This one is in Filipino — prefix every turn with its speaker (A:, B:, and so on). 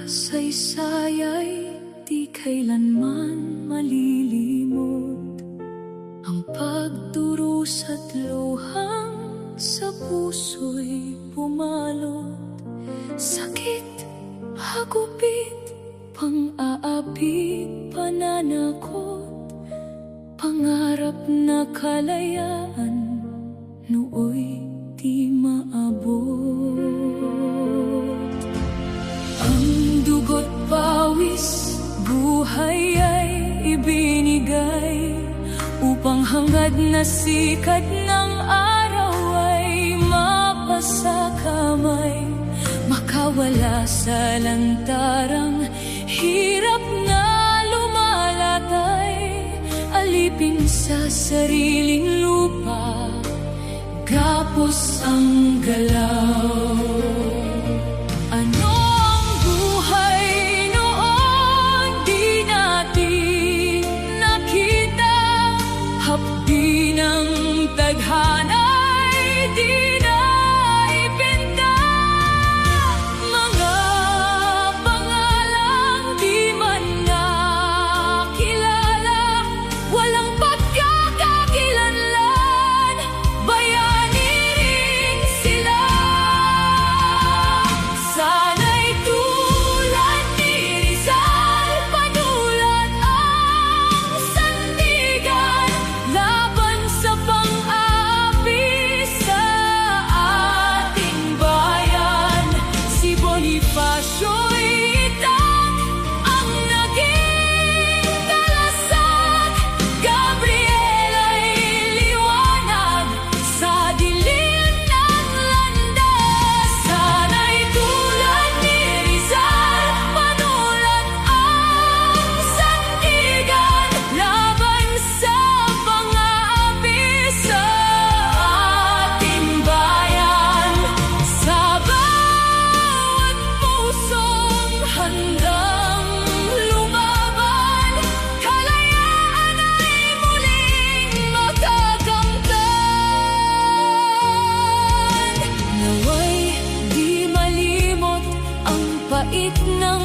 A: saysay ay di kailanman malilimot. Ang pagdurusa't luhang sa puso'y pumalot. Sakit, hagupit, pang-aapit, pananakot, pangarap na kalayaan, nooy di maabot. Ang dugo't pawis, buhay ay ibinigay, upang hangad na sikat ng araw ay mapasa kamay, makawala sa lantarang hirap na lumalatay, alipin sa sariling lupa, gapos ang galaw. Ano ang buhay noon di natin nakita, hapdi ng tadhana'y di na ipinta. Mga pangalang di man nakilala, walang pagkakakilanlan, bayani rin sila. Sana'y tulad ni Rizal, panulat ang sandigan, laban sa pang-aapi sa ating bayan. Si Bonifacio'y itak ang naging kalasag, Gabriel ay liwanag sa dilim ng landas. Sana'y tulad ni Rizal, panulat ang sandigan, laban sa pang-aapi sa ating bayan. Sa bawat pusong handang lumaban, kalayaan ay muling makakamtan. Naway di malimot ang pait ng